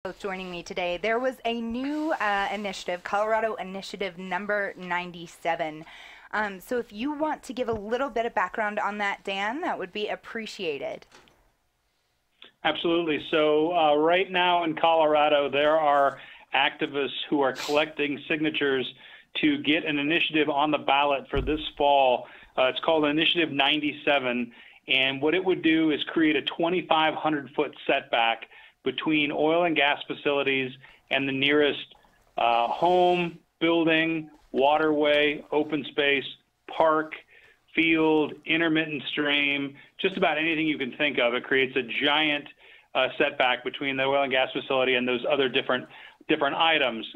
Both joining me today. There was a new initiative, Colorado Initiative number 97. So if you want to give a little bit of background on that, Dan, that would be appreciated. Absolutely. So right now in Colorado, there are activists who are collecting signatures to get an initiative on the ballot for this fall. It's called Initiative 97. And what it would do is create a 2,500-foot setback between oil and gas facilities and the nearest home, building, waterway, open space, park, field, intermittent stream, just about anything you can think of. It creates a giant setback between the oil and gas facility and those other different items.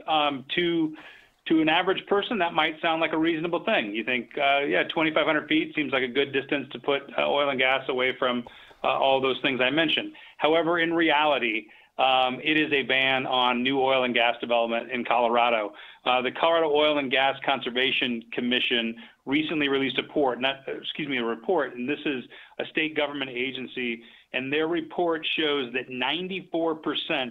To an average person, that might sound like a reasonable thing. You think, yeah, 2,500 feet seems like a good distance to put oil and gas away from all those things I mentioned. However, in reality, it is a ban on new oil and gas development in Colorado. The Colorado Oil and Gas Conservation Commission recently released a report, and this is a state government agency, and their report shows that 94%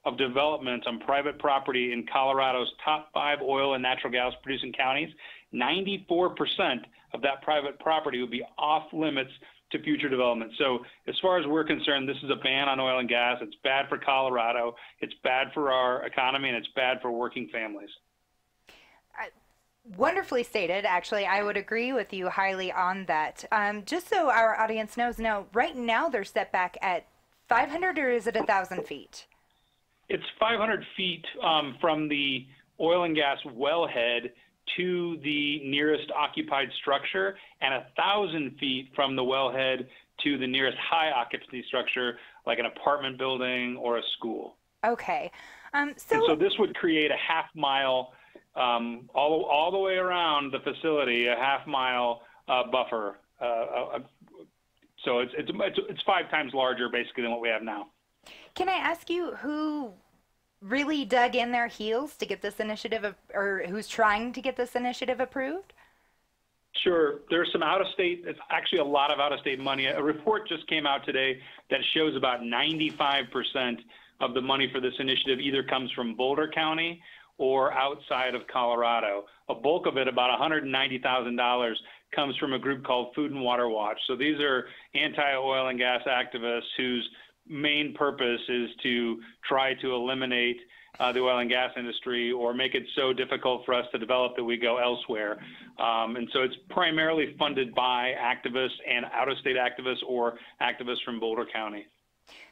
of developments on private property in Colorado's top 5 oil and natural gas producing counties, 94% of that private property would be off limits to future development. So as far as we're concerned, this is a ban on oil and gas. It's bad for Colorado. It's bad for our economy, and it's bad for working families. Wonderfully stated. Actually, I would agree with you highly on that. Just so our audience knows, now, right now they're set back at 500, or is it 1,000 feet? It's 500 feet from the oil and gas wellhead to the nearest occupied structure, and 1,000 feet from the wellhead to the nearest high occupancy structure, like an apartment building or a school. Okay. So this would create a half-mile, all the way around the facility, a half-mile buffer. So it's 5 times larger, basically, than what we have now. Can I ask you who really dug in their heels to get this initiative, or who's trying to get this initiative approved? Sure. There's some out-of-state, it's actually a lot of out-of-state money. A report just came out today that shows about 95% of the money for this initiative either comes from Boulder County or outside of Colorado. A bulk of it, about $190,000, comes from a group called Food and Water Watch. So these are anti-oil and gas activists whose main purpose is to try to eliminate the oil and gas industry or make it so difficult for us to develop that we go elsewhere. And so it's primarily funded by activists and out-of-state activists or activists from Boulder County.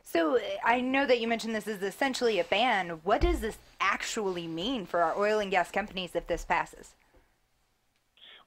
So I know that you mentioned this is essentially a ban. What does this actually mean for our oil and gas companies if this passes?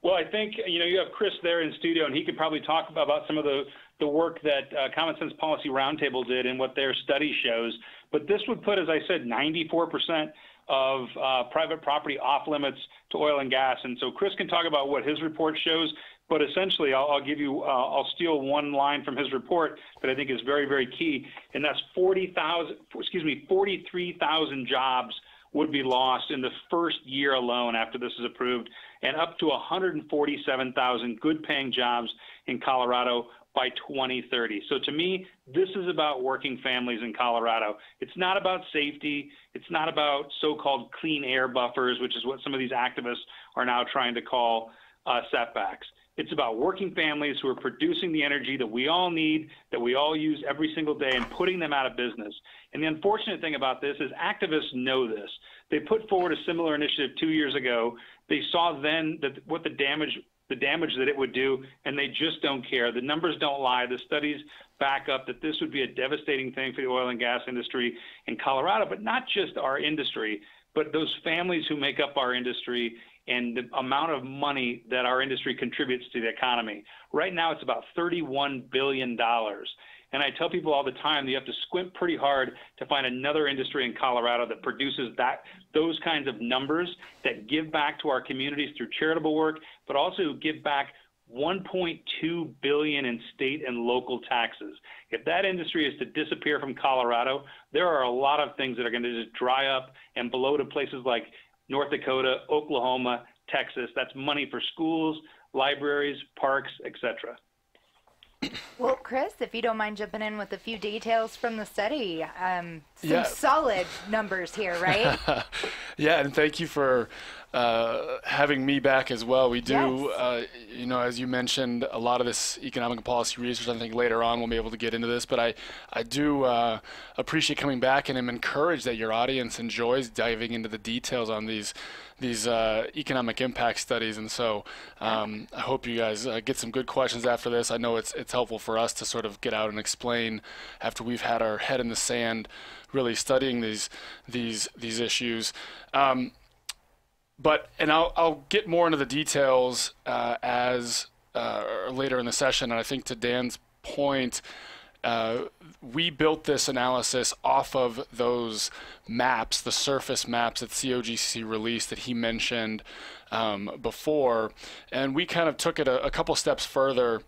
Well, I think, you have Chris there in studio, and he could probably talk about some of the work that Common Sense Policy Roundtable did and what their study shows. But this would put, as I said, 94% of private property off limits to oil and gas. And so Chris can talk about what his report shows. But essentially, I'll steal one line from his report that I think is very, very key, and that's 43,000 jobs would be lost in the first year alone after this is approved, and up to 147,000 good-paying jobs in Colorado by 2030. So to me, this is about working families in Colorado. It's not about safety. It's not about so-called clean air buffers, which is what some of these activists are now trying to call setbacks. It's about working families who are producing the energy that we all need, that we all use every single day, and putting them out of business. And the unfortunate thing about this is activists know this. They put forward a similar initiative 2 years ago. They saw then that what the damage that it would do, and they just don't care. The numbers don't lie. The studies back up that this would be a devastating thing for the oil and gas industry in Colorado, but not just our industry, but those families who make up our industry and the amount of money that our industry contributes to the economy. Right now, it's about $31 billion. And I tell people all the time, you have to squint pretty hard to find another industry in Colorado that produces those kinds of numbers that give back to our communities through charitable work, but also give back $1.2 billion in state and local taxes. If that industry is to disappear from Colorado, there are a lot of things that are going to just dry up and blow to places like North Dakota, Oklahoma, Texas. That's money for schools, libraries, parks, etc. Well, Chris, if you don't mind jumping in with a few details from the study, some Yeah. solid numbers here, right? Yeah, and thank you for having me back as well. We do, Yes. as you mentioned, a lot of this economic and policy research. I think later on we'll be able to get into this, but I do appreciate coming back, and am encouraged that your audience enjoys diving into the details on these economic impact studies. And so I hope you guys get some good questions after this. I know it's helpful for us to sort of get out and explain after we've had our head in the sand, really studying these issues. And I'll get more into the details as later in the session. And I think to Dan's point, we built this analysis off of those maps, the surface maps that COGC released that he mentioned before, and we kind of took it a couple steps further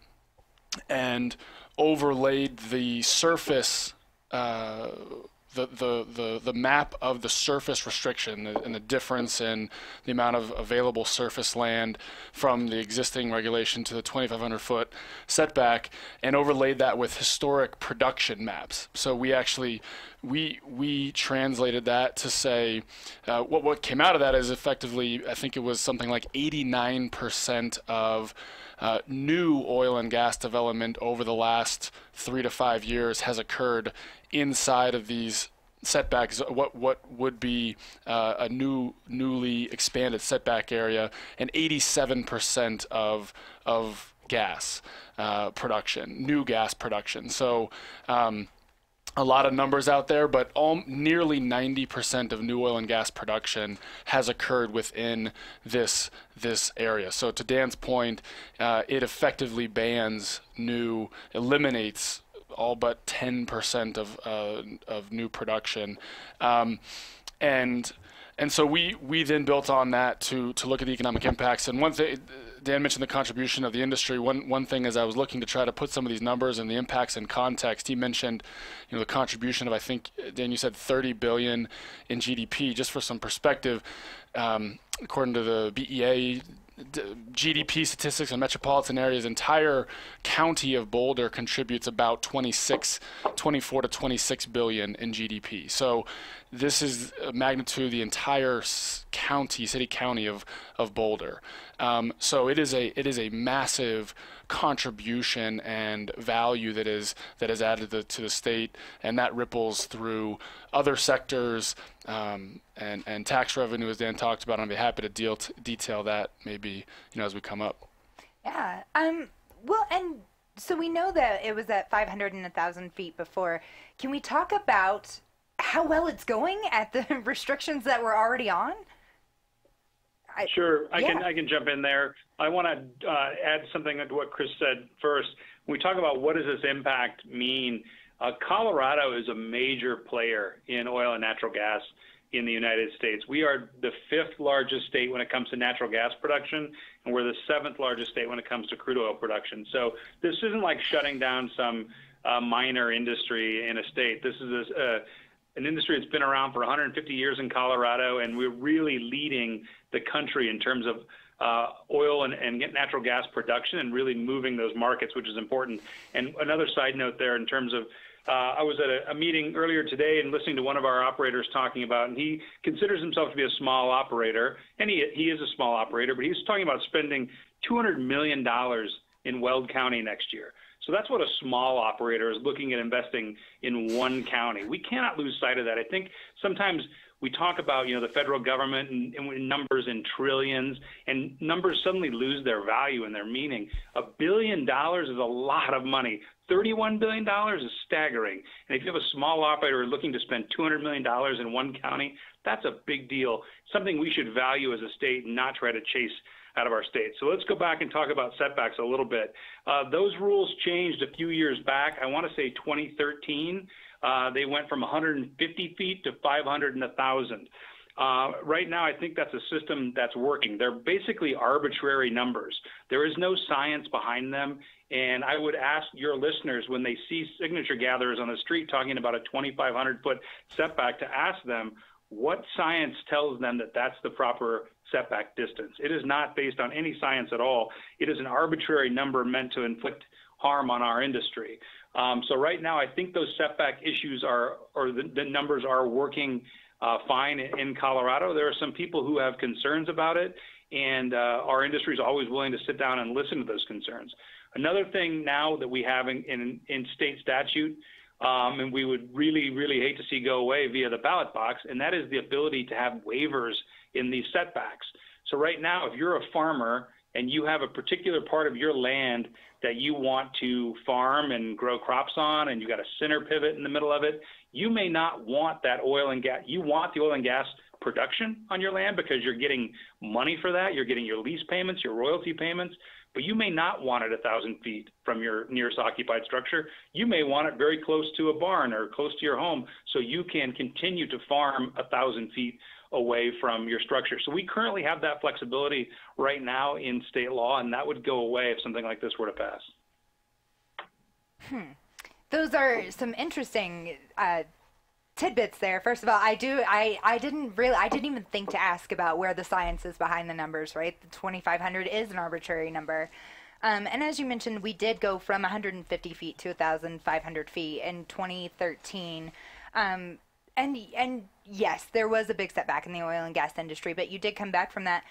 and overlaid the surface. The map of the surface restriction and the difference in the amount of available surface land from the existing regulation to the 2,500 foot setback, and overlaid that with historic production maps. So we actually we translated that to say what came out of that is effectively, I think it was something like 89% of new oil and gas development over the last 3 to 5 years has occurred inside of these setbacks, what would be a newly expanded setback area, and 87% of gas production, new gas production. So a lot of numbers out there, but nearly 90% of new oil and gas production has occurred within this area. So to Dan's point, it effectively eliminates all but 10% of new production, and so we then built on that to look at the economic impacts. And one thing, Dan mentioned the contribution of the industry. One thing, as I was looking to try to put some of these numbers and the impacts in context, he mentioned, the contribution of, I think, Dan, you said 30 billion in GDP. Just for some perspective, according to the BEA GDP statistics in metropolitan areas, entire county of Boulder contributes about 24 to 26 billion in GDP. So this is a magnitude the entire city county of Boulder. So it is a massive contribution and value that is added to the state, and that ripples through other sectors and tax revenue, as Dan talked about. I'd be happy to detail that maybe as we come up. Yeah. Well, and so we know that it was at 500 and 1,000 feet before. Can we talk about how well it's going at the restrictions that we're already on? Sure, I can jump in there. I want to add something to what Chris said first. When we talk about what does this impact mean, Colorado is a major player in oil and natural gas in the United States. We are the 5th largest state when it comes to natural gas production, and we're the 7th largest state when it comes to crude oil production. So this isn't like shutting down some minor industry in a state. This is an industry that's been around for 150 years in Colorado, and we're really leading the country in terms of oil and natural gas production and really moving those markets, which is important. And another side note there in terms of, I was at a meeting earlier today and listening to one of our operators talking about, and he considers himself to be a small operator, and he is a small operator, but he was talking about spending $200 million in Weld County next year. So that's what a small operator is looking at investing in one county. We cannot lose sight of that. I think sometimes we talk about, the federal government and numbers in trillions, and numbers suddenly lose their value and their meaning. $1 billion is a lot of money. $31 billion is staggering. And if you have a small operator looking to spend $200 million in one county, that's a big deal. Something we should value as a state and not try to chase out of our state. So let's go back and talk about setbacks a little bit. Those rules changed a few years back. I want to say 2013. They went from 150 feet to 500 and 1,000. Right now, I think that's a system that's working. They're basically arbitrary numbers. There is no science behind them. And I would ask your listeners, when they see signature gatherers on the street talking about a 2,500-foot setback, to ask them what science tells them that that's the proper setback distance. It is not based on any science at all. It is an arbitrary number meant to inflict harm on our industry. So right now, I think those setback issues or the numbers are working fine in Colorado. There are some people who have concerns about it, and our industry is always willing to sit down and listen to those concerns. Another thing now that we have in state statute, and we would really, really hate to see go away via the ballot box, and that is the ability to have waivers in these setbacks. So right now, if you're a farmer and you have a particular part of your land that you want to farm and grow crops on, and you got a center pivot in the middle of it, you may not want that oil and gas. You want the oil and gas production on your land because you're getting money for that. You're getting your lease payments, your royalty payments, but you may not want it 1,000 feet from your nearest occupied structure. You may want it very close to a barn or close to your home so you can continue to farm 1,000 feet away from your structure. So we currently have that flexibility right now in state law, and that would go away if something like this were to pass. Those are some interesting tidbits there. First of all, I didn't even think to ask about where the science is behind the numbers, right? The 2,500 is an arbitrary number. And as you mentioned, we did go from 150 feet to 1,500 feet in 2013. And yes, there was a big setback in the oil and gas industry, but you did come back from that.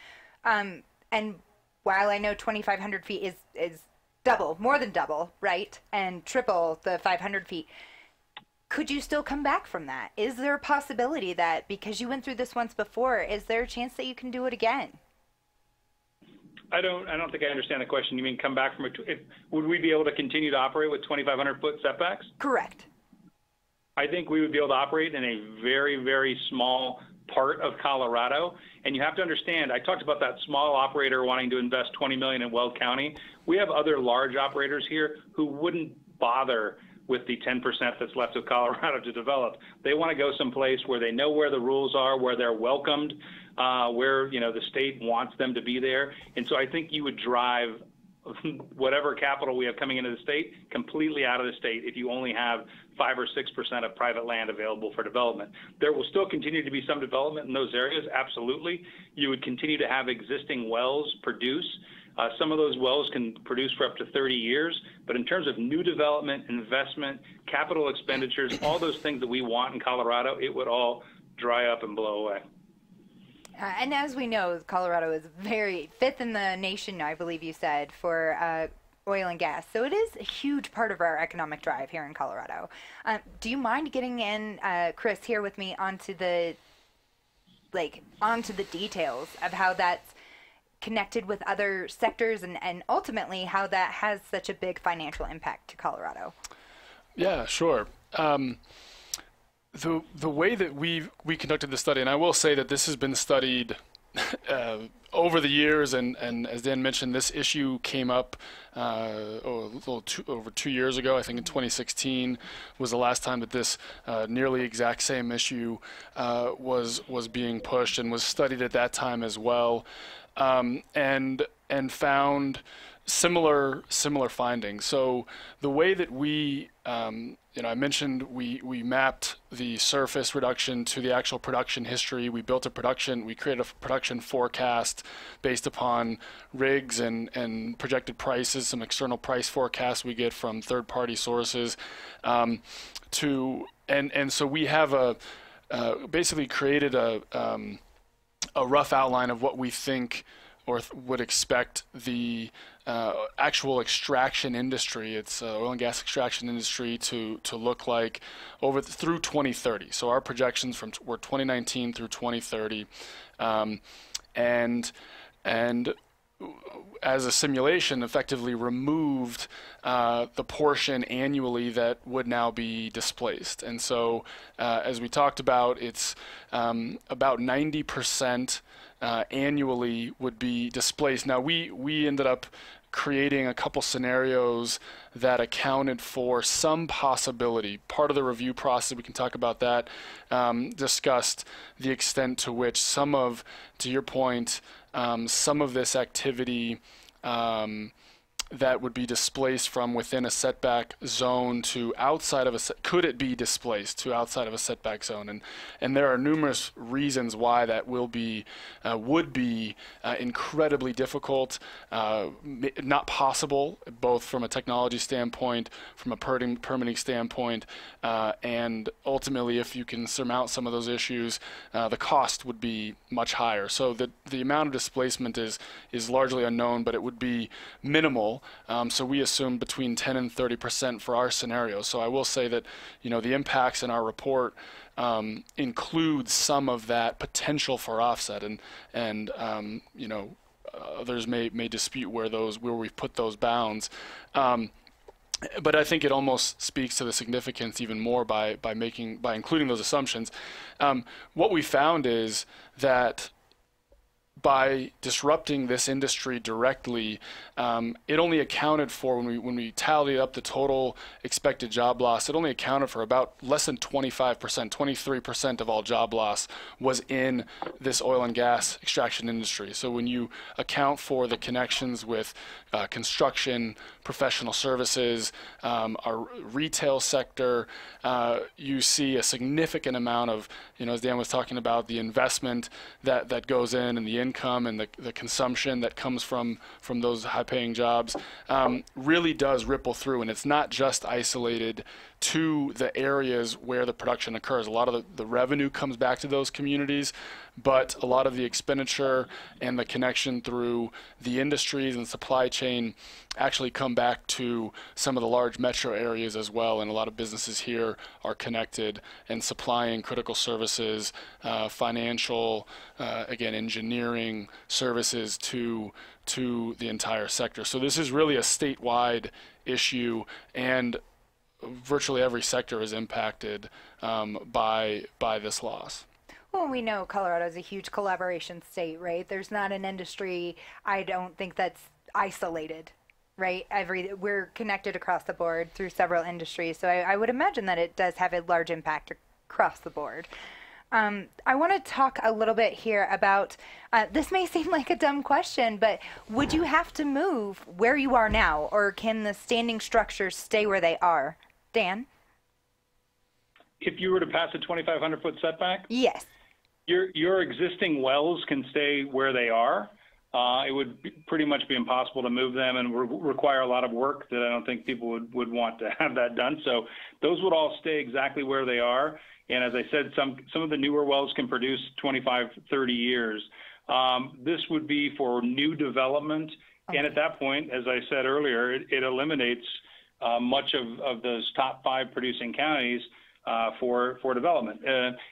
And while I know 2,500 feet is double, more than double, right? And triple the 500 feet. Could you still come back from that? Is there a possibility that because you went through this once before, is there a chance that you can do it again? I don't think I understand the question. You mean come back from would we be able to continue to operate with 2,500 foot setbacks? Correct. I think we would be able to operate in a very, very small part of Colorado. And you have to understand, I talked about that small operator wanting to invest $20 million in Weld County. We have other large operators here who wouldn't bother with the 10% that's left of Colorado to develop. They want to go someplace where they know where the rules are, where they're welcomed, where the state wants them to be there. And so I think you would drive whatever capital we have coming into the state completely out of the state if you only have 5 or 6% of private land available for development. There will still continue to be some development in those areas, absolutely. You would continue to have existing wells produce. Some of those wells can produce for up to 30 years, but in terms of new development, investment, capital expenditures, all those things that we want in Colorado, it would all dry up and blow away. And as we know, Colorado is fifth in the nation, I believe you said, for oil and gas. So it is a huge part of our economic drive here in Colorado. Do you mind getting in, Chris, here with me onto the details of how that's connected with other sectors and ultimately how that has such a big financial impact to Colorado? Yeah, sure. The way that we conducted the study, and I will say that this has been studied over the years, and as Dan mentioned, this issue came up over 2 years ago. I think in 2016 was the last time that this nearly exact same issue was being pushed, and was studied at that time as well, and found similar findings. So the way that we I mentioned we mapped the surface reduction to the actual production history. We created a production forecast based upon rigs and projected prices, some external price forecasts we get from third-party sources. And so we have basically created a rough outline of what we think or would expect the actual extraction industry, it's oil and gas extraction industry, to look like through 2030. So our projections were 2019 through 2030, and as a simulation, effectively removed the portion annually that would now be displaced. And so, as we talked about, it's about 90%. Annually would be displaced. Now we ended up creating a couple scenarios that accounted for some possibility. Part of the review process, we can talk about that, discussed the extent to which to your point, some of this activity that would be displaced from within a setback zone to outside of could it be displaced to outside of a setback zone? And there are numerous reasons why that would be incredibly difficult, not possible, both from a technology standpoint, from a permitting standpoint, and ultimately, if you can surmount some of those issues, the cost would be much higher. So the amount of displacement is largely unknown, but it would be minimal. So we assume between 10 and 30% for our scenario. So I will say that, you know, the impacts in our report include some of that potential for offset, and you know, others may dispute where we've put those bounds. But I think it almost speaks to the significance even more by including those assumptions. What we found is that by disrupting this industry directly, it only accounted for, when we tallied up the total expected job loss, it only accounted for about less than 25%, 23% of all job loss was in this oil and gas extraction industry. So when you account for the connections with construction, professional services, our retail sector, you see a significant amount of, you know, as Dan was talking about, the investment that goes in, and the income and the consumption that comes from those high-paying jobs really does ripple through, and it's not just isolated to the areas where the production occurs. A lot of the revenue comes back to those communities, but a lot of the expenditure and the connection through the industries and supply chain actually come back to some of the large metro areas as well, and a lot of businesses here are connected and supplying critical services, financial, again, engineering services to the entire sector. So this is really a statewide issue, and virtually every sector is impacted by this loss. Well, we know Colorado is a huge collaboration state, right? There's not an industry, I don't think, that's isolated, right? We're connected across the board through several industries, so I would imagine that it does have a large impact across the board. I want to talk a little bit here about, this may seem like a dumb question, but would you have to move where you are now, or can the standing structures stay where they are? Dan? If you were to pass a 2,500-foot setback? Yes. Your existing wells can stay where they are. It would pretty much be impossible to move them, and require a lot of work that I don't think people would want to have that done. So those would all stay exactly where they are. And as I said, some of the newer wells can produce 25, 30 years. This would be for new development. Okay. And at that point, as I said earlier, it eliminates much of those top 5 producing counties for development.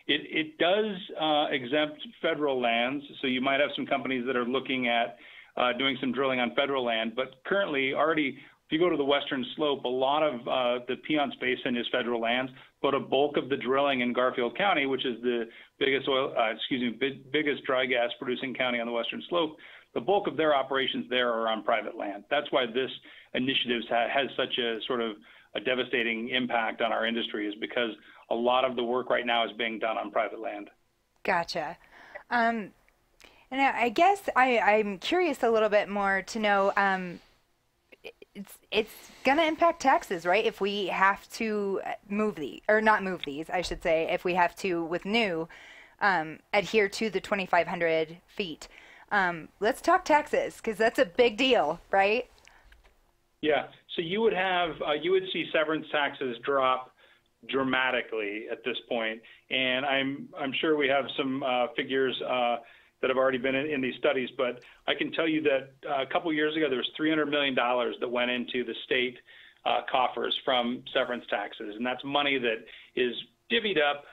It does exempt federal lands, so you might have some companies that are looking at doing some drilling on federal land, but currently already, if you go to the western slope, a lot of the Piceance Basin is federal lands, but a bulk of the drilling in Garfield County, which is the biggest biggest dry gas producing county on the western slope, the bulk of their operations there are on private land. That's why this initiative has such a sort of a devastating impact on our industry, is because a lot of the work right now is being done on private land. Gotcha. And I guess I'm curious a little bit more to know, it's going to impact taxes, right? If we have to not move these, I should say, if we have to, with new, adhere to the 2,500 feet. Let's talk taxes, because that's a big deal, right? Yeah. So you would see severance taxes drop dramatically at this point, and I'm sure we have some figures that have already been in these studies, but I can tell you that a couple years ago there was $300 million that went into the state coffers from severance taxes, and that's money that is divvied up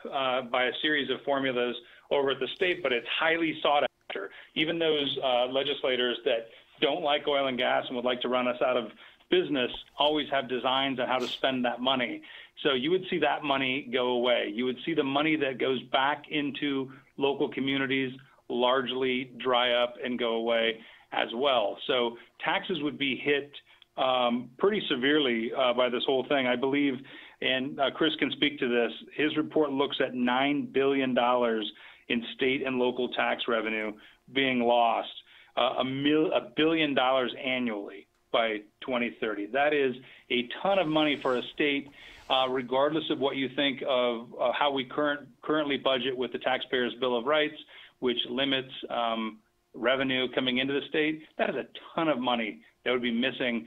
by a series of formulas over at the state, but it's highly sought after. Even those legislators that don't like oil and gas and would like to run us out of business always have designs on how to spend that money. So you would see that money go away. You would see the money that goes back into local communities largely dry up and go away as well. So taxes would be hit pretty severely by this whole thing. I believe, and Chris can speak to this, his report looks at $9 billion in state and local tax revenue being lost, $1 billion annually by 2030. That is a ton of money for a state, regardless of what you think of how we currently budget with the Taxpayers' Bill of Rights, which limits revenue coming into the state. That is a ton of money that would be missing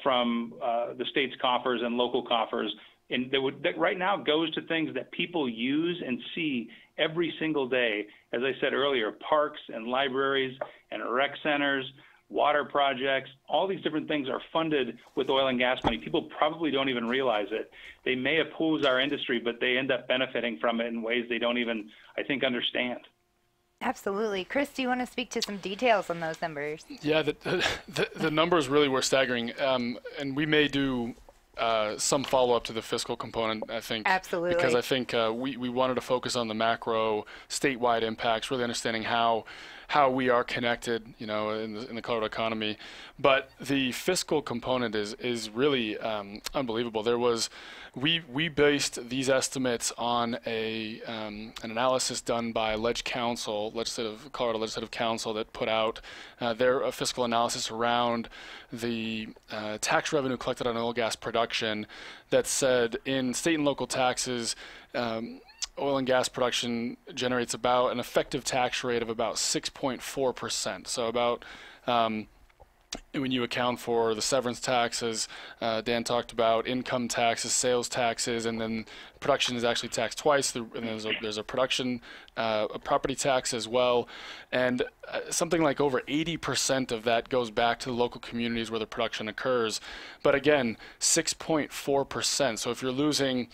from the state's coffers and local coffers. And that right now goes to things that people use and see every single day. As I said earlier, parks and libraries and rec centers, water projects, all these different things are funded with oil and gas money. People probably don't even realize it. They may oppose our industry, but they end up benefiting from it in ways they don't even, I think, understand. Absolutely. Chris, do you want to speak to some details on those numbers? Yeah, the numbers really were staggering, and we may do some follow-up to the fiscal component, I think. Absolutely. Because I think we wanted to focus on the macro statewide impacts, really understanding how we are connected, in the Colorado economy. But the fiscal component is really unbelievable. We based these estimates on an analysis done by Colorado Legislative Council that put out their fiscal analysis around the tax revenue collected on oil and gas production that said in state and local taxes, oil and gas production generates about an effective tax rate of about 6.4%. So about when you account for the severance taxes, Dan talked about income taxes, sales taxes, and then production is actually taxed twice. And there's a production, a property tax as well, and something like over 80% of that goes back to the local communities where the production occurs. But again, 6.4%. So if you're losing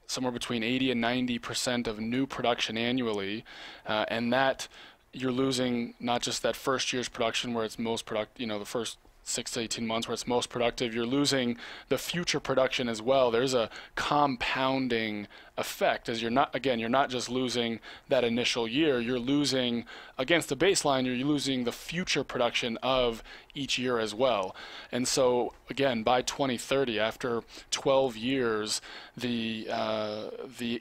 somewhere between 80 and 90% of new production annually, and that you're losing not just that first year's production where it's most productive, the first 6 to 18 months where it's most productive, you're losing the future production as well. There's a compounding effect as you're not just losing that initial year, you're losing against the baseline, you're losing the future production of each year as well. And so again, by 2030, after 12 years, the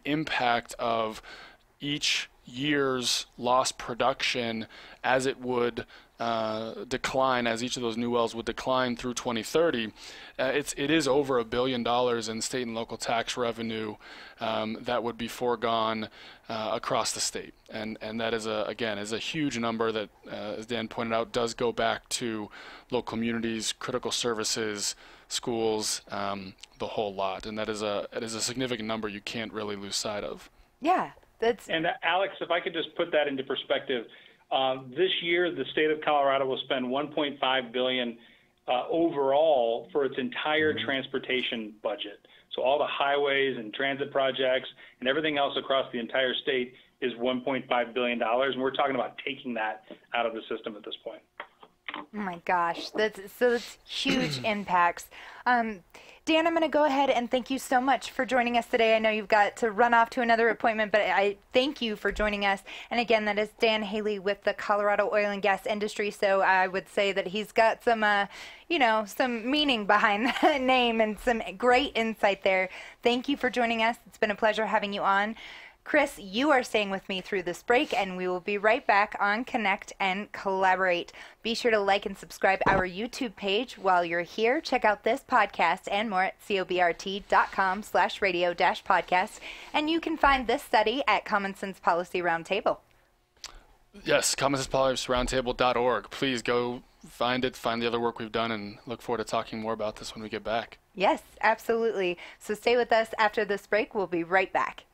impact of each year's lost production as it would decline, as each of those new wells would decline through 2030, it is over $1 billion in state and local tax revenue that would be foregone across the state, and that is a huge number that, as Dan pointed out, does go back to local communities, critical services, schools, the whole lot, and that is a significant number you can't really lose sight of. Yeah. And Alex, if I could just put that into perspective, this year the state of Colorado will spend $1.5 billion overall for its entire transportation budget. So all the highways and transit projects and everything else across the entire state is $1.5 billion, and we're talking about taking that out of the system at this point. Oh my gosh, that's huge impacts. Dan, I'm going to go ahead and thank you so much for joining us today. I know you've got to run off to another appointment, but I thank you for joining us. And again, that is Dan Haley with the Colorado oil and gas industry. So I would say that he's got some, some meaning behind that name and some great insight there. Thank you for joining us. It's been a pleasure having you on. Chris, you are staying with me through this break, and we will be right back on Connect and Collaborate. Be sure to like and subscribe our YouTube page. While you're here, check out this podcast and more at cobrt.com/radio-podcast. And you can find this study at Common Sense Policy Roundtable. Yes, commonsensepolicyroundtable.org. Please go find it, find the other work we've done, and look forward to talking more about this when we get back. Yes, absolutely. So stay with us after this break. We'll be right back.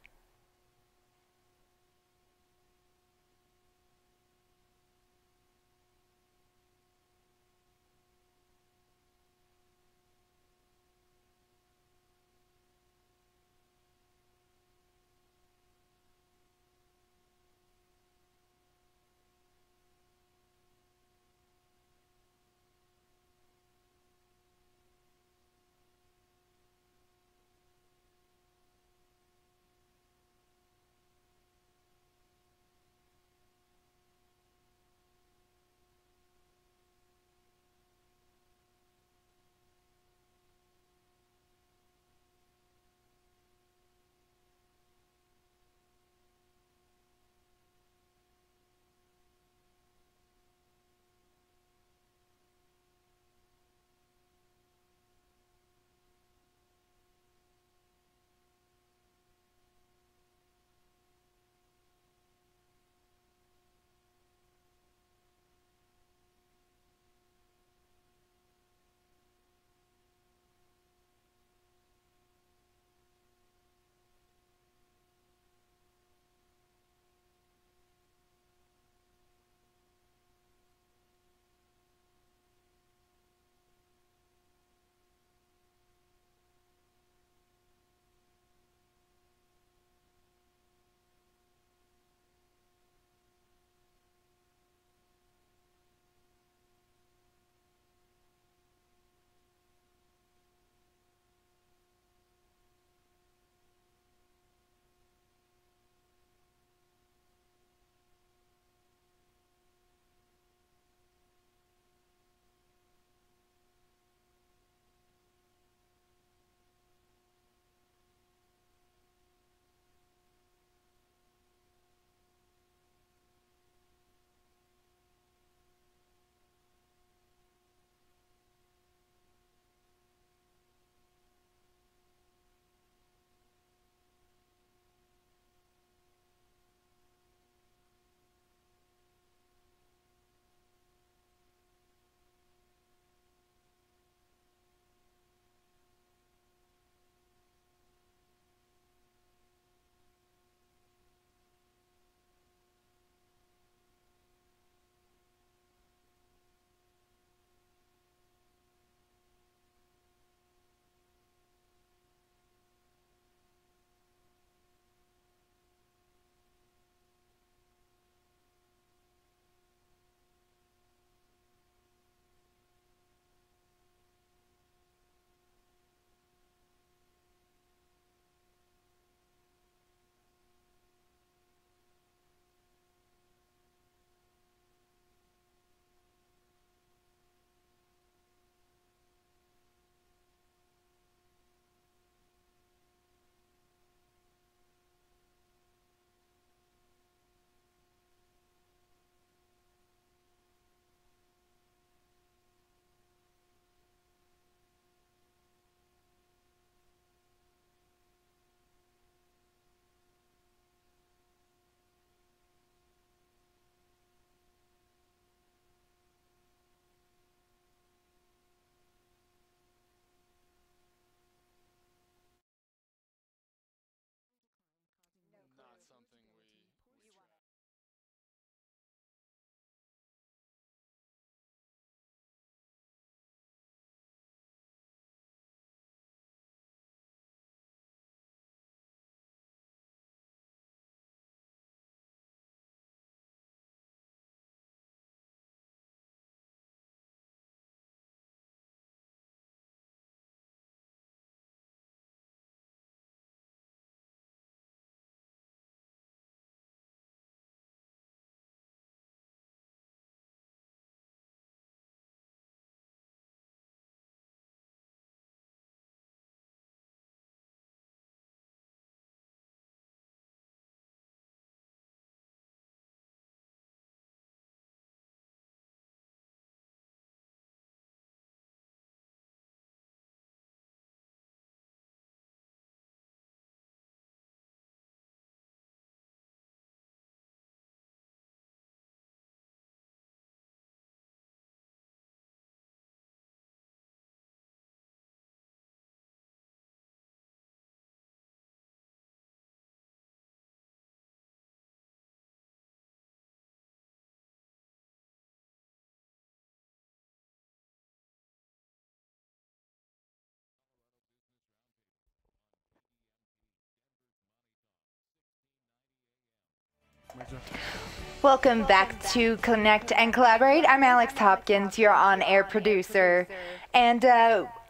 Welcome back to Connect and Collaborate. I'm Alex Hopkins, your on-air producer. And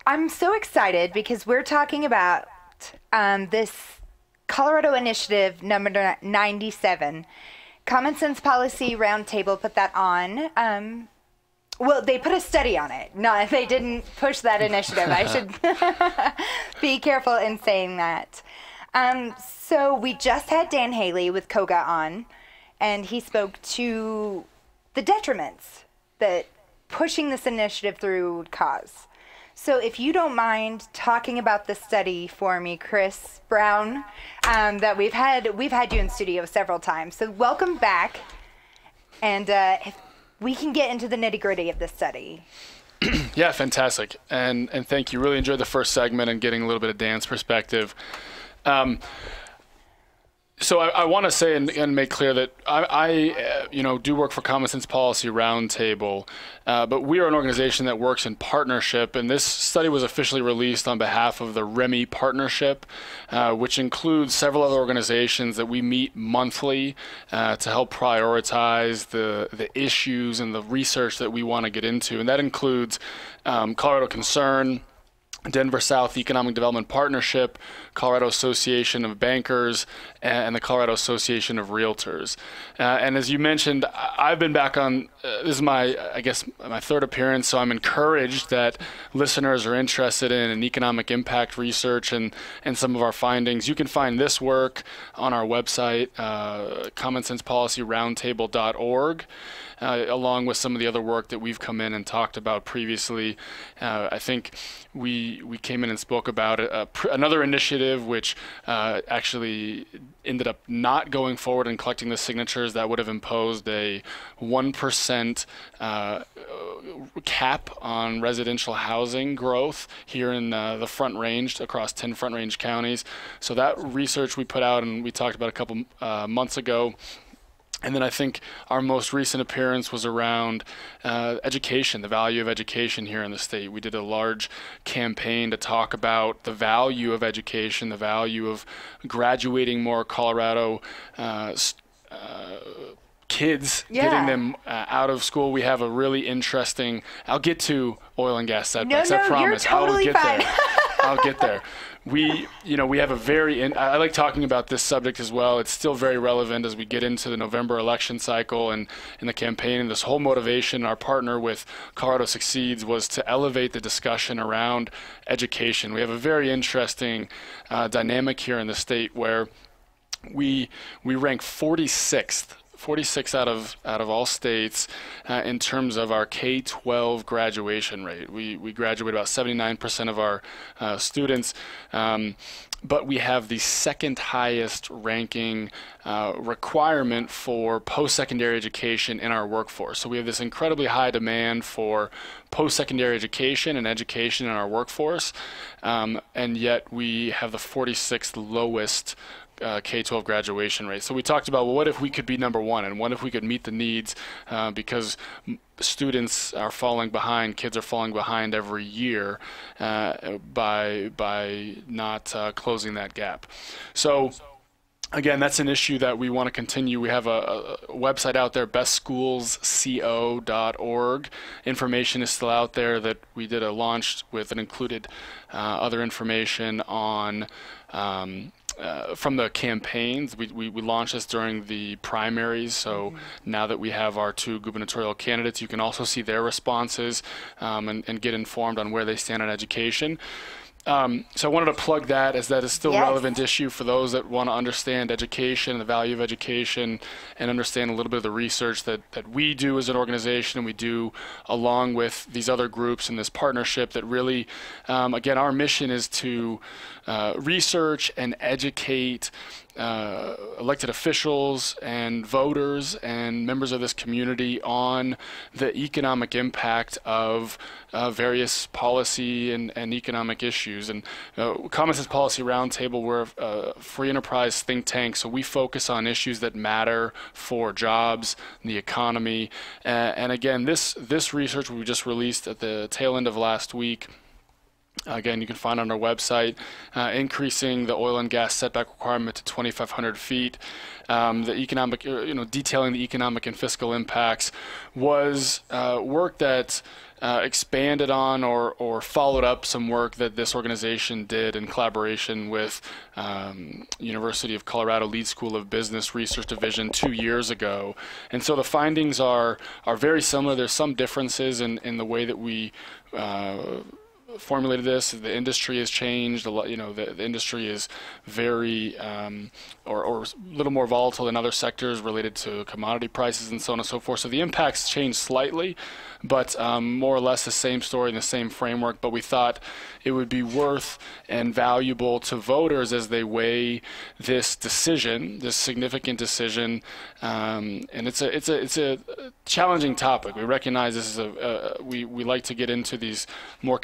I'm so excited because we're talking about this Colorado Initiative number 97. Common Sense Policy Roundtable put that on. Well, they put a study on it. No, they didn't push that initiative. I should be careful in saying that. So we just had Dan Haley with COGA on, and he spoke to the detriments that pushing this initiative through would cause. So if you don't mind talking about the study for me, Chris Brown, that we've had you in studio several times. So welcome back, and if we can get into the nitty-gritty of this study. Yeah, fantastic, and thank you. Really enjoyed the first segment and getting a little bit of Dan's perspective. So I want to say and make clear that I do work for Common Sense Policy Roundtable, but we are an organization that works in partnership, and this study was officially released on behalf of the REMI partnership, which includes several other organizations that we meet monthly to help prioritize the issues and the research that we want to get into, and that includes Colorado Concern, Denver South Economic Development Partnership, Colorado Association of Bankers, and the Colorado Association of Realtors. And as you mentioned, I've been back on, this is my third appearance, so I'm encouraged that listeners are interested in economic impact research and some of our findings. You can find this work on our website, commonsensepolicyroundtable.org. Along with some of the other work that we've come in and talked about previously. I think we came in and spoke about another initiative which actually ended up not going forward and collecting the signatures that would have imposed a 1% cap on residential housing growth here in the Front Range, across 10 Front Range counties. So that research we put out and we talked about a couple months ago. And then I think our most recent appearance was around education, the value of education here in the state. We did a large campaign to talk about the value of education, the value of graduating more Colorado kids, getting them out of school. We have a really interesting, I'll get to oil and gas setbacks, I promise. You're totally fine. I'll get there. We have a I like talking about this subject as well. It's still very relevant as we get into the November election cycle and in the campaign. And this whole motivation, our partner with Colorado Succeeds, was to elevate the discussion around education. We have a very interesting dynamic here in the state where we rank 46th out of all states in terms of our K-12 graduation rate. We graduate about 79% of our students, but we have the second highest ranking requirement for post-secondary education in our workforce. So we have this incredibly high demand for post-secondary education and education in our workforce, and yet we have the 46th lowest K-12 graduation rate. So we talked about, well, what if we could be number one, and what if we could meet the needs because students are falling behind, kids are falling behind every year by not closing that gap. So again, that's an issue that we want to continue. We have a website out there, bestschoolsco.org. Information is still out there that we did a launch with that included other information on from the campaigns. We launched this during the primaries, so now that we have our two gubernatorial candidates, you can also see their responses and get informed on where they stand on education. So I wanted to plug that, as that is still a relevant issue for those that want to understand education and the value of education and understand a little bit of the research that we do as an organization and we do along with these other groups in this partnership that really, again, our mission is to research and educate elected officials and voters and members of this community on the economic impact of various policy and economic issues. And Common Sense Policy Roundtable, we're a free enterprise think tank, so we focus on issues that matter for jobs, the economy. And again, this research we just released at the tail end of last week Again, you can find on our website, increasing the oil and gas setback requirement to 2,500 feet. The economic, detailing the economic and fiscal impacts was work that expanded on or followed up some work that this organization did in collaboration with University of Colorado Lead School of Business Research Division 2 years ago. And so the findings are very similar. There's some differences in the way that we formulated this. The industry has changed a lot. The industry is very or a little more volatile than other sectors related to commodity prices and so on and so forth. So the impacts changed slightly, but more or less the same story and the same framework. But we thought it would be worth and valuable to voters as they weigh this decision, this significant decision, and it's a challenging topic. We recognize this is we like to get into these more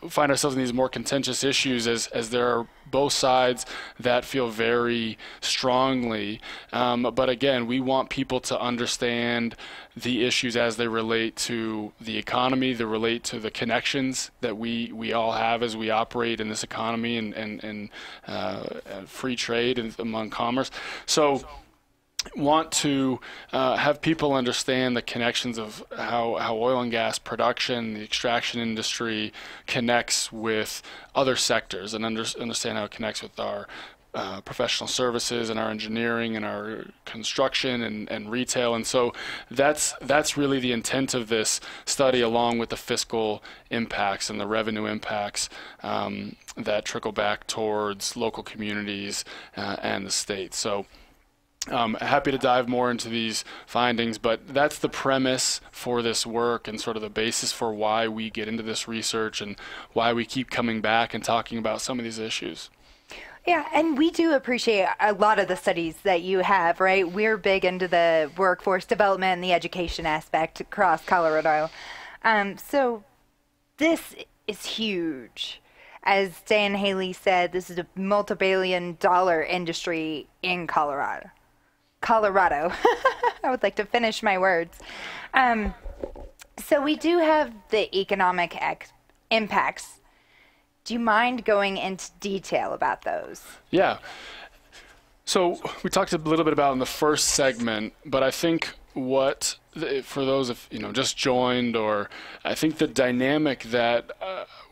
find ourselves in these more contentious issues as there are both sides that feel very strongly. But again, we want people to understand the issues as they relate to the economy, they relate to the connections that we all have as we operate in this economy and free trade and among commerce. So want to have people understand the connections of how oil and gas production, the extraction industry connects with other sectors, and understand how it connects with our professional services and our engineering and our construction and retail. And so that's really the intent of this study, along with the fiscal impacts and the revenue impacts that trickle back towards local communities and the state. So happy to dive more into these findings, but that's the premise for this work and sort of the basis for why we get into this research and why we keep coming back and talking about some of these issues. Yeah, and we do appreciate a lot of the studies that you have, right? We're big into the workforce development and the education aspect across Colorado. So this is huge. As Dan Haley said, this is a multi-billion-dollar industry in Colorado. I would like to finish my words. So we do have the economic impacts. Do you mind going into detail about those? Yeah. So we talked a little bit about in the first segment, but I think for those of just joined, or I think the dynamic that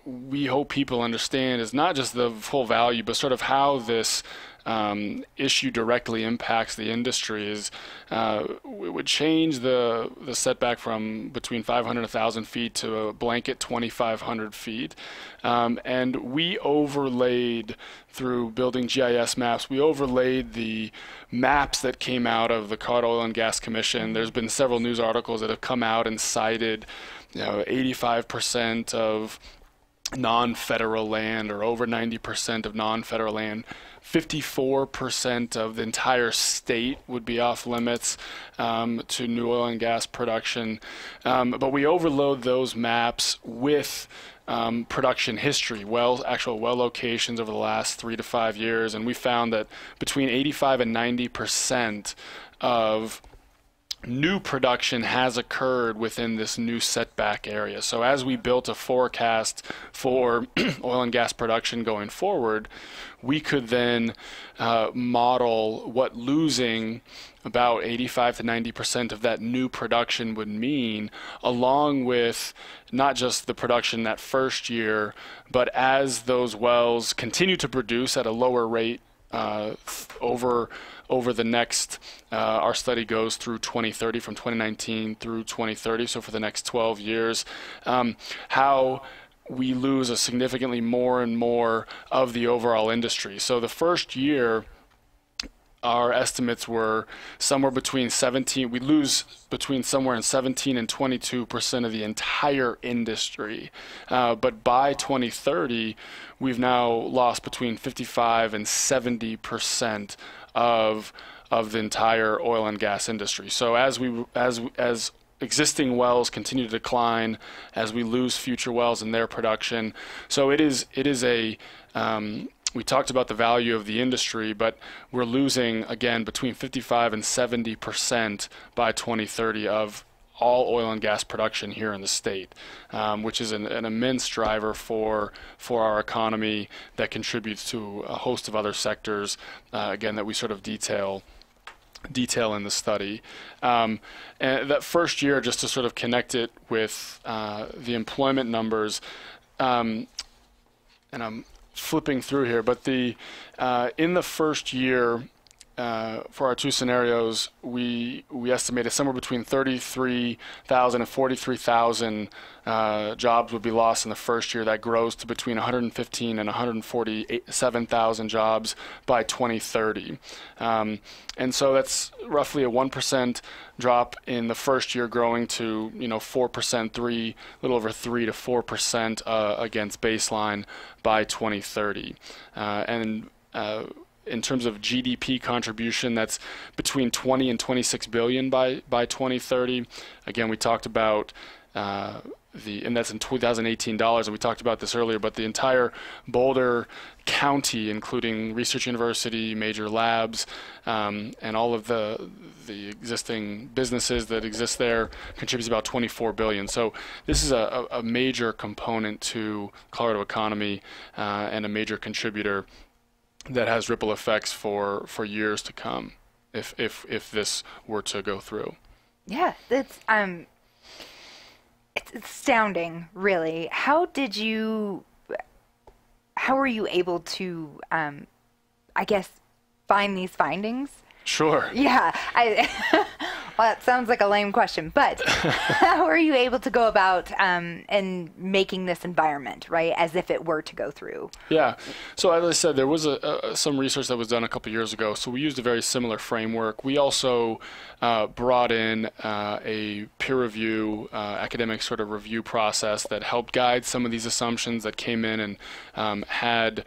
we hope people understand is not just the full value, but sort of how this issue directly impacts the industry is it would change the setback from between 500 and 1,000 feet to a blanket 2,500 feet. And we overlaid, through building GIS maps, we overlaid the maps that came out of the Colorado Oil and Gas Commission. There's been several news articles that have come out and cited 85% of non-federal land, or over 90% of non-federal land. 54% of the entire state would be off limits to new oil and gas production. But we overload those maps with production history, actual well locations over the last 3 to 5 years, and we found that between 85 and 90% of new production has occurred within this new setback area. So as we built a forecast for oil and gas production going forward, we could then model what losing about 85 to 90% of that new production would mean, along with not just the production that first year, but as those wells continue to produce at a lower rate over the next, our study goes through 2030, from 2019 through 2030, so for the next 12 years, how we lose a significantly more and more of the overall industry. So the first year, our estimates were somewhere between 17, we lose between somewhere in 17 and 22% of the entire industry. But by 2030, we've now lost between 55 and 70% of the entire oil and gas industry. So as existing wells continue to decline, as we lose future wells in their production, so it is a we talked about the value of the industry, but we're losing, again, between 55 and 70% by 2030 of all oil and gas production here in the state, which is an immense driver for our economy that contributes to a host of other sectors, again, that we sort of detail in the study. And that first year, just to sort of connect it with the employment numbers, and I'm flipping through here, but in the first year, for our two scenarios, we estimated somewhere between 33,000 and 43,000 jobs would be lost in the first year. That grows to between 115 and 147,000 jobs by 2030. And so that's roughly a 1% drop in the first year, growing to 4%, a little over 3 to 4% against baseline by 2030. In terms of GDP contribution, that's between 20 and 26 billion by 2030. Again, we talked about and that's in 2018 dollars, and we talked about this earlier, but the entire Boulder County, including Research University, major labs, and all of the existing businesses that exist there, contributes about 24 billion. So this is a major component to Colorado economy, and a major contributor that has ripple effects for years to come if this were to go through. Yeah, it's astounding, really. How were you able to, I guess, find these findings? Sure. Yeah, well, that sounds like a lame question, but how are you able to go about and making this environment, right, as if it were to go through? Yeah. So as I said, there was some research that was done a couple years ago, so we used a very similar framework. We also brought in a peer review, academic sort of review process that helped guide some of these assumptions, that came in and had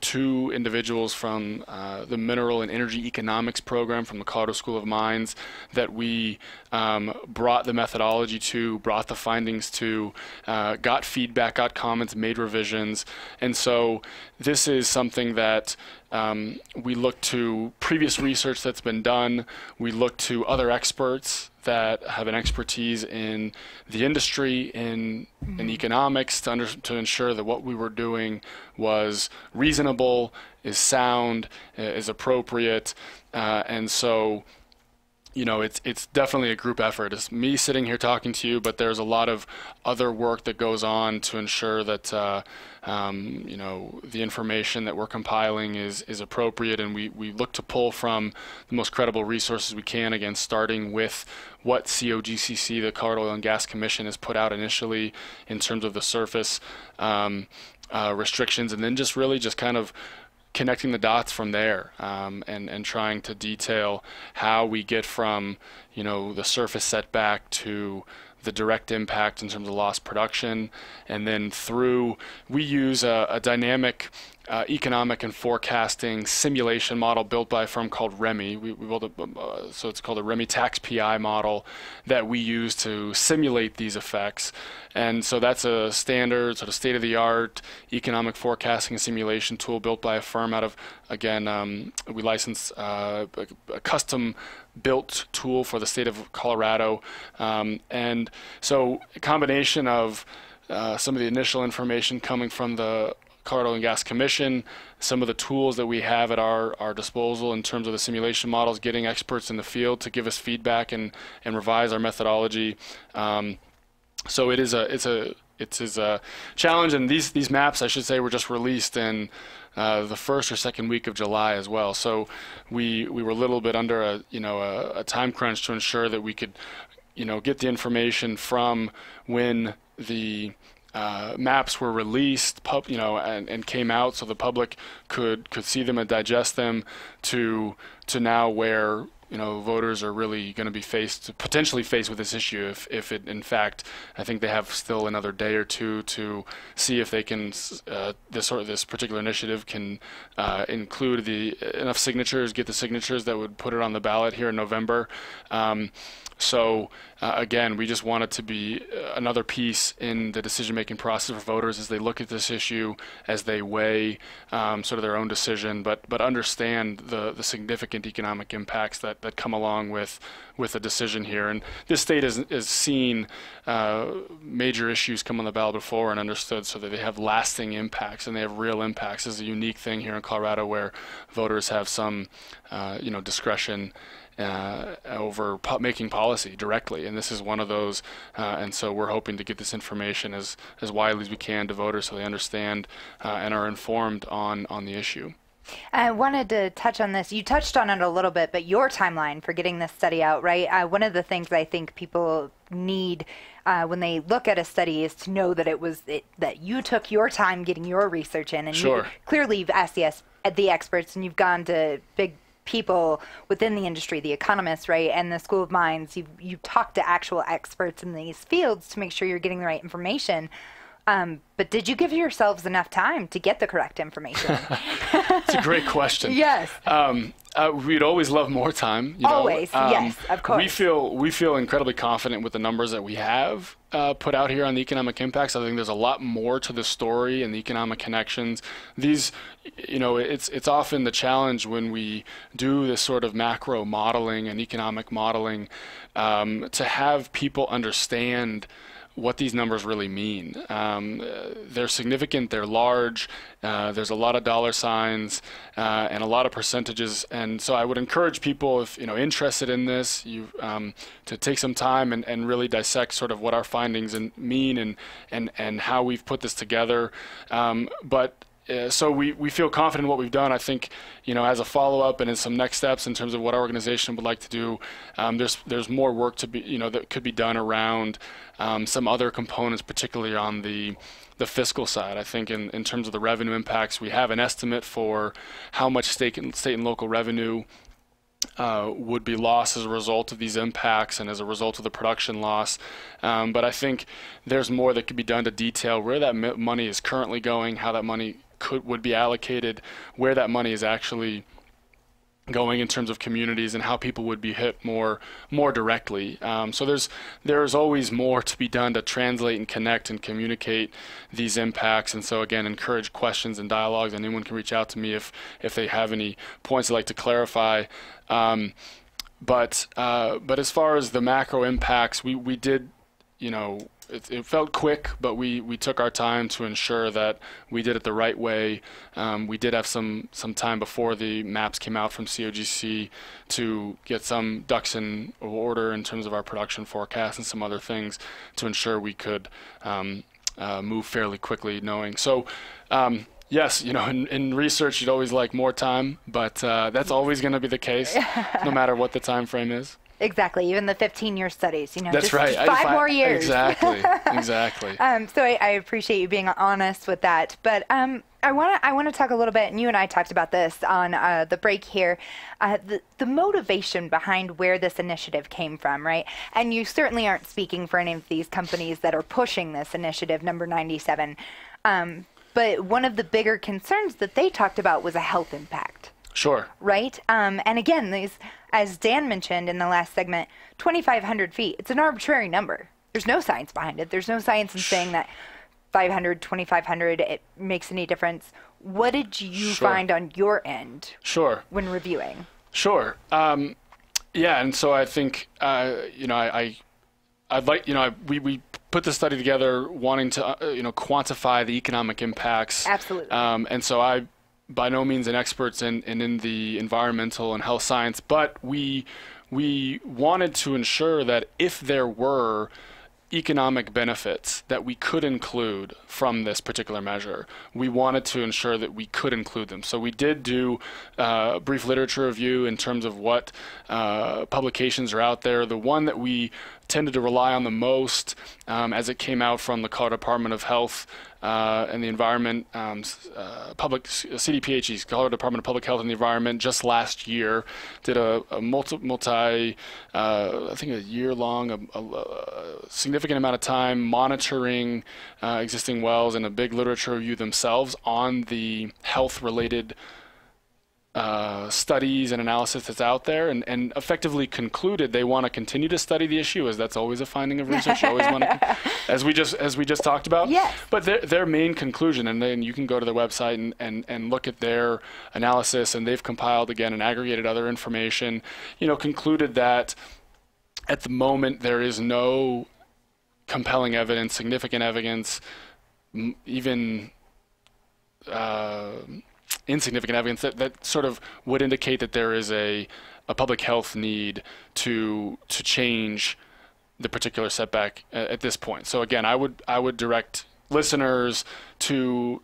two individuals from the Mineral and Energy Economics program from the Colorado School of Mines that we brought the methodology to, brought the findings to, got feedback, got comments, made revisions. And so this is something that we look to previous research that's been done. We look to other experts that have an expertise in the industry, in economics, to ensure that what we were doing was reasonable, is sound, is appropriate. And so it's definitely a group effort. It's me sitting here talking to you, but there's a lot of other work that goes on to ensure that the information that we're compiling is appropriate, and we look to pull from the most credible resources we can, again, starting with what COGCC, the Colorado Oil and Gas Commission, has put out initially in terms of the surface restrictions, and then just kind of connecting the dots from there, and trying to detail how we get from the surface setback to the direct impact in terms of lost production, and then we use a dynamic economic and forecasting simulation model built by a firm called REMI. We built so it's called a REMI tax PI model that we use to simulate these effects. And so that's a standard sort of state-of-the-art economic forecasting and simulation tool built by a firm out of, again, we license a custom built tool for the state of Colorado. And so a combination of some of the initial information coming from the Colorado Oil and Gas Commission, some of the tools that we have at our disposal in terms of the simulation models, getting experts in the field to give us feedback and revise our methodology. So it is a challenge, and these maps, I should say, were just released in the first or second week of July as well. So we were a little bit under a time crunch to ensure that we could get the information from when the maps were released, and came out, so the public could see them and digest them, to now where voters are really going to be potentially faced with this issue if it, in fact, I think they have still another day or two to see if they can this particular initiative can include enough signatures, get the signatures that would put it on the ballot here in November. So again, we just want it to be another piece in the decision-making process for voters as they look at this issue, as they weigh sort of their own decision, but understand the significant economic impacts that come along with a decision here. And this state has seen major issues come on the ballot before and understood so that they have lasting impacts and they have real impacts. This is a unique thing here in Colorado where voters have some discretion over making policy directly, and this is one of those, and so we're hoping to get this information as widely as we can to voters so they understand and are informed on the issue. I wanted to touch on this. You touched on it a little bit, but your timeline for getting this study out, right? One of the things I think people need when they look at a study is to know that that you took your time getting your research in, and Sure. Clearly you've asked the experts, and you've gone to big people within the industry, the economists, right, and the School of Mines. You've talked to actual experts in these fields to make sure you're getting the right information. But did you give yourselves enough time to get the correct information? It's a great question. Yes. We'd always love more time. Always, yes, of course. We feel incredibly confident with the numbers that we have put out here on the economic impacts. I think there's a lot more to the story and the economic connections. These, it's often the challenge when we do this sort of macro modeling and economic modeling to have people understand what these numbers really mean. They're significant, they're large, there's a lot of dollar signs and a lot of percentages, and so I would encourage people, if interested in this, to take some time and really dissect sort of what our findings mean and how we've put this together. So we feel confident in what we've done. I think, as a follow-up and in some next steps in terms of what our organization would like to do, there's more work to be, that could be done around some other components, particularly on the fiscal side. I think in terms of the revenue impacts, we have an estimate for how much state and local revenue would be lost as a result of these impacts and as a result of the production loss. But I think there's more that could be done to detail where that money is currently going, how that money would be allocated, where that money is actually going in terms of communities, and how people would be hit more directly. So there's always more to be done to translate and connect and communicate these impacts. And so again, encourage questions and dialogues. Anyone can reach out to me if they have any points they'd like to clarify. But as far as the macro impacts, we did, it felt quick, but we took our time to ensure that we did it the right way. We did have some time before the maps came out from COGC to get some ducks in order in terms of our production forecast and some other things to ensure we could move fairly quickly, knowing. So yes, in research, you'd always like more time, but that's always going to be the case, no matter what the time frame is. Exactly, even the 15-year studies, That's just right. 5 more years. Exactly, exactly. So I appreciate you being honest with that. But I want to talk a little bit, and you and I talked about this on the break here, the motivation behind where this initiative came from, right? And you certainly aren't speaking for any of these companies that are pushing this initiative, number 97. But one of the bigger concerns that they talked about was a health impact. Sure. Right? And again, these, as Dan mentioned in the last segment, 2,500 feet, it's an arbitrary number. There's no science behind it. There's no science in saying that 500, 2,500, it makes any difference. What did you find on your end when reviewing? Sure. Yeah, and so I think, I'd like, we put the study together wanting to, quantify the economic impacts. Absolutely. And so I, by no means an expert in the environmental and health science, but we wanted to ensure that if there were economic benefits that we could include from this particular measure, we wanted to ensure that we could include them. So we did do a brief literature review in terms of what publications are out there. The one that we tended to rely on the most as it came out from the Colorado Department of Health and the Environment, CDPHE, Colorado Department of Public Health and the Environment, just last year did a multi I think a year-long, a significant amount of time monitoring existing wells and a big literature review themselves on the health-related studies and analysis that's out there, and effectively concluded they want to continue to study the issue, as that's always a finding of research. You always want to, as we just talked about. Yes. But their main conclusion, and then you can go to their website and look at their analysis, and they've compiled again and aggregated other information. Concluded that at the moment there is no compelling evidence, significant evidence, even insignificant evidence that sort of would indicate that there is a public health need to change the particular setback at this point. So again, I would direct listeners to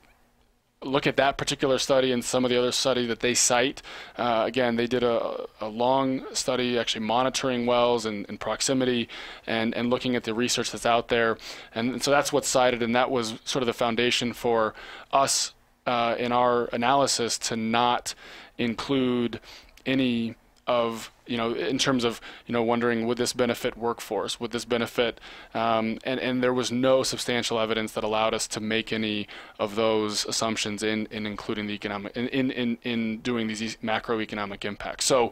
look at that particular study and some of the other study that they cite. Again, they did a long study actually monitoring wells and proximity and looking at the research that's out there. And so that's what's cited, and that was sort of the foundation for us in our analysis to not include any of, in terms of, wondering, would this benefit workforce? Would this benefit, and there was no substantial evidence that allowed us to make any of those assumptions in including the economic, in doing these macroeconomic impacts. So,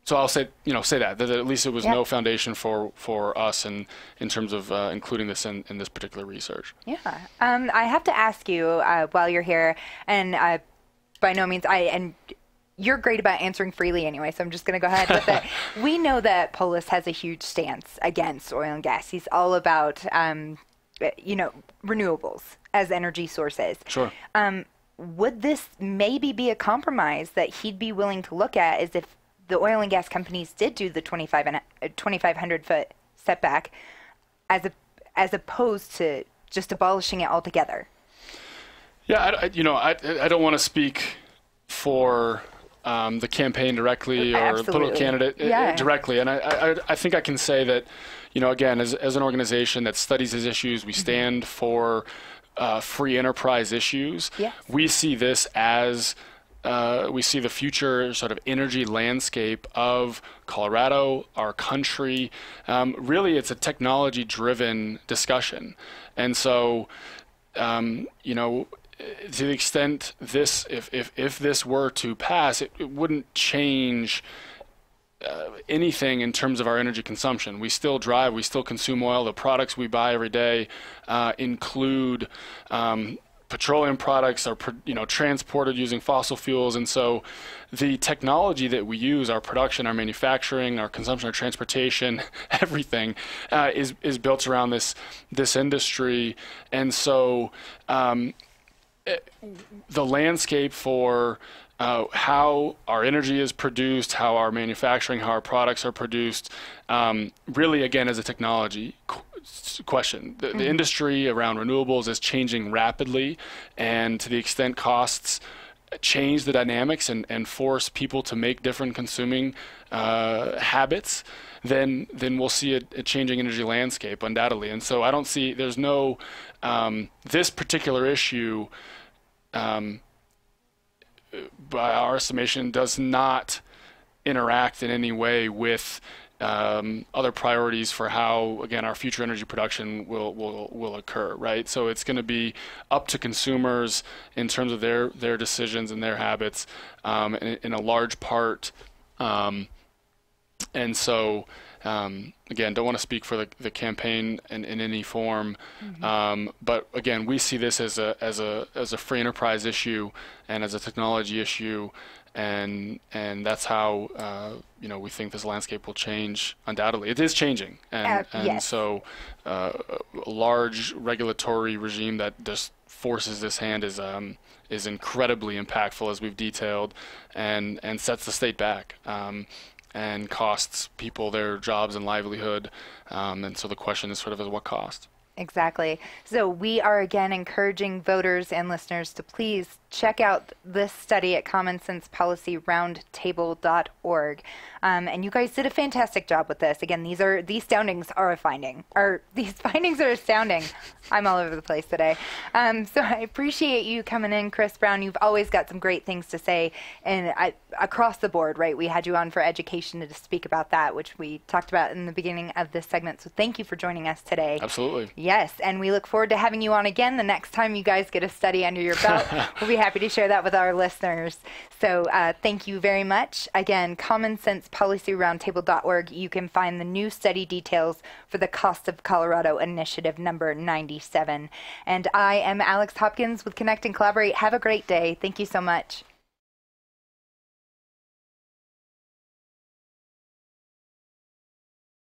so I'll say that at least it was no foundation for us in terms of including this in this particular research. Yeah. I have to ask you while you're here, and by no means and you're great about answering freely anyway, so I'm just going to go ahead with it. We know that Polis has a huge stance against oil and gas. He's all about, renewables as energy sources. Sure. Would this maybe be a compromise that he'd be willing to look at, is if the oil and gas companies did do the 2,500-foot setback as opposed to just abolishing it altogether? Yeah, I don't want to speak for the campaign directly or the political candidate directly. And I think I can say that, again, as an organization that studies these issues, we stand for free enterprise issues. Yes. We see this as we see the future sort of energy landscape of Colorado, our country. Really, it's a technology-driven discussion. And so, to the extent this, if this were to pass, it wouldn't change anything in terms of our energy consumption. We still drive, we still consume oil. The products we buy every day include petroleum products, are transported using fossil fuels, and so the technology that we use, our production, our manufacturing, our consumption, our transportation, everything is built around this industry, and so. The landscape for how our energy is produced, how our manufacturing, how our products are produced, really, again, is a technology question. The industry around renewables is changing rapidly, and to the extent costs change the dynamics and force people to make different consuming habits, then we'll see a changing energy landscape, undoubtedly. And so I don't see, there's no, this particular issue, by our estimation, does not interact in any way with other priorities for how, again, our future energy production will occur, right? So it's going to be up to consumers in terms of their decisions and their habits in a large part. And so, again, don't want to speak for the campaign in any form, but again, we see this as a free enterprise issue and as a technology issue, and that's how we think this landscape will change. Undoubtedly, it is changing, and yes. So a large regulatory regime that just forces this hand is incredibly impactful, as we've detailed, and sets the state back. And costs people their jobs and livelihood. And so the question is sort of at what cost? Exactly. So we are again encouraging voters and listeners to please check out this study at commonsenspolicyroundtable.org. And you guys did a fantastic job with this. Again, these findings are astounding. I'm all over the place today. So I appreciate you coming in, Chris Brown. You've always got some great things to say, and across the board, right? We had you on for education to speak about that, which we talked about in the beginning of this segment. So thank you for joining us today. Absolutely. Yes, and we look forward to having you on again the next time you guys get a study under your belt. We'll be happy to share that with our listeners. So thank you very much. Again, commonsenspolicyroundtable.org. You can find the new study details for the Cost of Colorado Initiative number 97. And I am Alex Hopkins with Connect and Collaborate. Have a great day. Thank you so much.